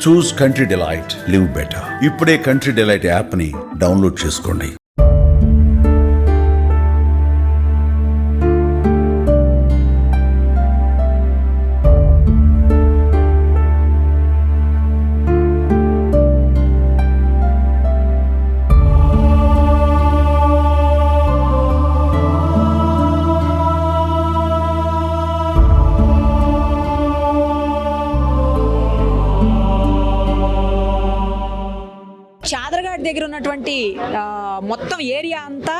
చూస్ country delight, live better. ఇప్పుడే country delight app ని download చేసుకోండి. చాదరఘాట్ దగ్గర ఉన్నటువంటి మొత్తం ఏరియా అంతా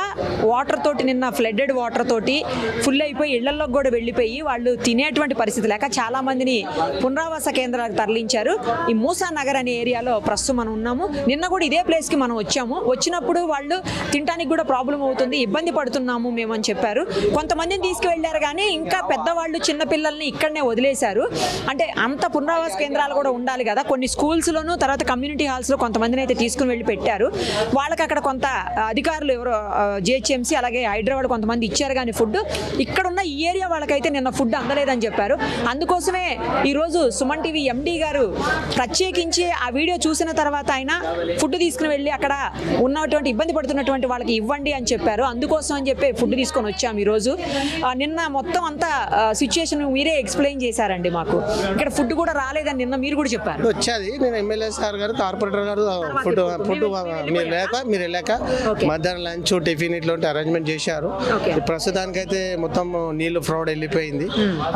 వాటర్ తోటి, నిన్న ఫ్లడ్డెడ్ వాటర్ తోటి ఫుల్ అయిపోయి ఇళ్లలోకి కూడా వెళ్ళిపోయి వాళ్ళు తినేటువంటి పరిస్థితి లేక చాలా మందిని పునరావాస కేంద్రాలకు తరలించారు. ఈ మూసా నగర్ అనే ఏరియాలో ప్రస్తుతం మనం ఉన్నాము. నిన్న కూడా ఇదే ప్లేస్కి మనం వచ్చాము. వచ్చినప్పుడు వాళ్ళు తినడానికి కూడా ప్రాబ్లం అవుతుంది, ఇబ్బంది పడుతున్నాము మేమని చెప్పారు. కొంతమందిని తీసుకువెళ్ళారు కానీ ఇంకా పెద్దవాళ్ళు చిన్నపిల్లల్ని ఇక్కడనే వదిలేశారు. అంటే అంత పునరావాస కేంద్రాలు కూడా ఉండాలి కదా. కొన్ని స్కూల్స్లోనూ తర్వాత కమ్యూనిటీ హాల్స్లో కొంతమందిని అయితే తీసుకుని వెళ్ళి పెట్టారు. వాళ్ళకి అక్కడ కొంత అధికారులు ఎవరో జిహెచ్ఎంసీ అలాగే హైదరాబాద్ కొంతమంది ఇచ్చారు కానీ ఫుడ్ ఇక్కడున్న ఈ ఏరియా వాళ్ళకైతే నిన్న ఫుడ్ అందలేదని చెప్పారు. అందుకోసమే ఈరోజు సుమన్ టీవీ ఎండి గారు ప్రత్యేకించి ఆ వీడియో చూసిన తర్వాత ఆయన ఫుడ్ తీసుకుని వెళ్ళి అక్కడ ఉన్నటువంటి ఇబ్బంది పడుతున్నటువంటి వాళ్ళకి ఇవ్వండి అని చెప్పారు. అందుకోసం అని చెప్పి ఫుడ్ తీసుకొని వచ్చాము ఈరోజు. నిన్న మొత్తం అంతా సిచ్యుయేషన్ మీరే ఎక్స్ప్లెయిన్ చేశారండి మాకు. ఇక్కడ ఫుడ్ కూడా రాలేదని నిన్న మీరు కూడా చెప్పారు. వచ్చేది నేను ఎమ్మెల్యే సార్ గారు, కార్పొరేటర్ గారు ఫుడ్ మీరు వెళ్ళాక మధ్యాహ్నం లంచ్, టిఫిన్ ఇట్లాంటి అరేంజ్మెంట్ చేశారు. ప్రస్తుతానికైతే మొత్తం నీళ్లు ఫ్రాడ్ వెళ్ళిపోయింది.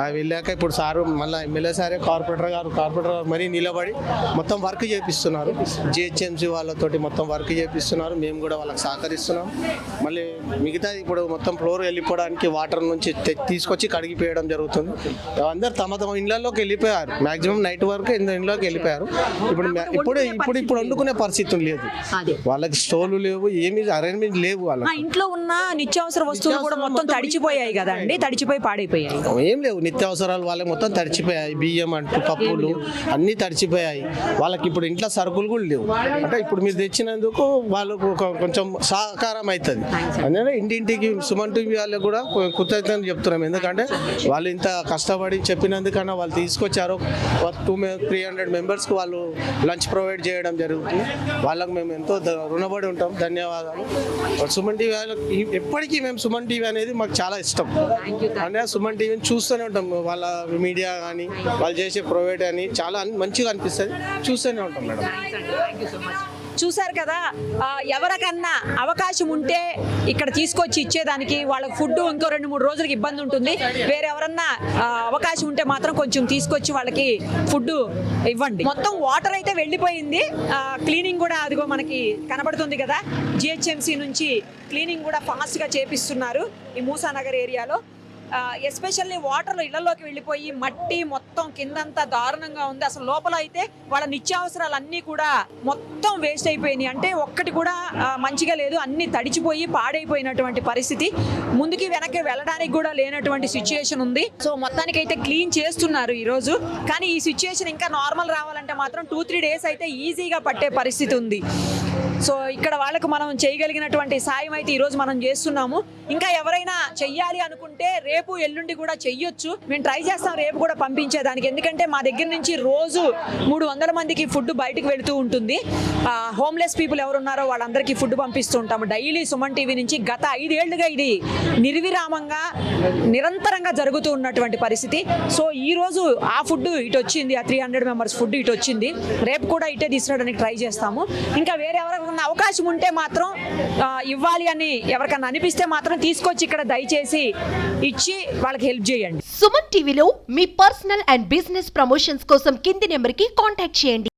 అవి వెళ్ళాక ఇప్పుడు సారు మళ్ళీ ఎమ్మెల్యే సారే కార్పొరేటర్ గారు మరీ నిలబడి మొత్తం వర్క్ చేపిస్తున్నారు. జిహెచ్ఎంసీ వాళ్ళతోటి మొత్తం వర్క్ చేపిస్తున్నారు. మేము కూడా వాళ్ళకి సహకరిస్తున్నాం. మళ్ళీ మిగతా ఇప్పుడు మొత్తం ఫ్లోర్ వెళ్ళిపోవడానికి వాటర్ నుంచి తీసుకొచ్చి కడిగిపోయడం జరుగుతుంది. అందరు తమ ఇళ్లలోకి వెళ్ళిపోయారు. మాక్సిమం నైట్ వరకు ఇళ్ళలోకి వెళ్ళిపోయారు. ఇప్పుడు వండుకునే పరిస్థితి లేదు. వాళ్ళకి స్టోవ్లు లేవు, ఏమి అరేంజ్మెంట్ లేవు. వాళ్ళ ఇంట్లో ఉన్న నిత్యావసర వస్తువులు కూడా మొత్తం తడిచిపోయాయి కదండి, తడిచిపోయి పాడైపోయాయి. ఏం లేవు నిత్యావసరాలు వాళ్ళకి మొత్తం తడిచిపోయాయి. బియ్యం అంటూ పప్పులు అన్నీ తడిచిపోయాయి. వాళ్ళకి ఇప్పుడు ఇంట్లో సరుకులు కూడా లేవు. అంటే ఇప్పుడు మీరు తెచ్చినందుకు వాళ్ళకు కొంచెం సహకారం అవుతుంది. అందుకని ఇంటింటికి సుమన్ టీవీ వాళ్ళకి కూడా కృతజ్ఞతలు చెప్తున్నాం. ఎందుకంటే వాళ్ళు ఇంత కష్టపడి చెప్పినందుకన్నా వాళ్ళు తీసుకొచ్చారు. 300 మెంబర్స్కి వాళ్ళు లంచ్ ప్రొవైడ్ చేయడం జరుగుతుంది. వాళ్ళకు మేము ఎంతో రుణపడి ఉంటాం. ధన్యవాదాలు. సుమన్ టీవీ ఎప్పటికీ మేము సుమన్ టీవీ అనేది మాకు చాలా ఇష్టం. అంటే సుమన్ టీవీని చూస్తూనే ఉంటాం. వాళ్ళ మీడియా కానీ వాళ్ళు చేసే ప్రొవైడ్ కానీ చాలా మంచిగా అనిపిస్తుంది. చూస్తూనే ఉంటాం మేడం. చూసారు కదా, ఎవరికన్నా అవకాశం ఉంటే ఇక్కడ తీసుకొచ్చి ఇచ్చేదానికి వాళ్ళకి ఫుడ్ ఇంకో 2-3 రోజులకి ఇబ్బంది ఉంటుంది. వేరెవరన్నా అవకాశం ఉంటే మాత్రం కొంచెం తీసుకొచ్చి వాళ్ళకి ఫుడ్ ఇవ్వండి. మొత్తం వాటర్ అయితే వెళ్ళిపోయింది. క్లీనింగ్ కూడా అదిగో మనకి కనబడుతుంది కదా. జిహెచ్ఎంసీ నుంచి క్లీనింగ్ కూడా ఫాస్ట్గా చేపిస్తున్నారు ఈ మూసా నగర్ ఏరియాలో. ఎస్పెషల్లీ వాటర్లో ఇళ్లలోకి వెళ్ళిపోయి మట్టి మొత్తం కిందంతా దారుణంగా ఉంది. అసలు లోపల అయితే వాళ్ళ నిత్యావసరాలు అన్నీ కూడా మొత్తం వేస్ట్ అయిపోయినాయి. అంటే ఒక్కటి కూడా మంచిగా లేదు, అన్ని తడిచిపోయి పాడైపోయినటువంటి పరిస్థితి. ముందుకి వెనక్కి వెళ్ళడానికి కూడా లేనటువంటి సిచ్యుయేషన్ ఉంది. సో మొత్తానికి అయితే క్లీన్ చేస్తున్నారు ఈరోజు. కానీ ఈ సిచ్యుయేషన్ ఇంకా నార్మల్ రావాలంటే మాత్రం 2-3 డేస్ అయితే ఈజీగా పట్టే పరిస్థితి ఉంది. సో ఇక్కడ వాళ్ళకు మనం చేయగలిగినటువంటి సాయం అయితే ఈరోజు మనం చేస్తున్నాము. ఇంకా ఎవరైనా చెయ్యాలి అనుకుంటే రేపు ఎల్లుండి కూడా చెయ్యొచ్చు. మేము ట్రై చేస్తాం రేపు కూడా పంపించేదానికి. ఎందుకంటే మా దగ్గర నుంచి రోజు 300 మందికి ఫుడ్ బయటకు వెళుతూ ఉంటుంది. హోమ్లెస్ పీపుల్ ఎవరున్నారో వాళ్ళందరికీ ఫుడ్ పంపిస్తూ ఉంటాము డైలీ సుమన్ టీవీ నుంచి. గత 5 ఏళ్లుగా ఇది నిర్విరామంగా నిరంతరంగా జరుగుతూ ఉన్నటువంటి పరిస్థితి. సో ఈ రోజు ఆ ఫుడ్ ఇటు వచ్చింది, ఆ 300 మెంబర్స్ ఫుడ్ ఇటు వచ్చింది. రేపు కూడా ఇటే తీసుకురావడానికి ట్రై చేస్తాము. ఇంకా వేరే ఎవరైనా అవకాశం ఉంటే మాత్రం ఇవ్వాలి అని ఎవరికన్నా అనిపిస్తే మాత్రం తీసుకొచ్చి ఇక్కడ దయచేసి ఇచ్చి వాళ్ళకి హెల్ప్ చేయండి. సుమన్ టీవీలో మీ పర్సనల్ అండ్ బిజినెస్ ప్రమోషన్స్ కోసం కింది నెంబర్కి కాంటాక్ట్ చేయండి.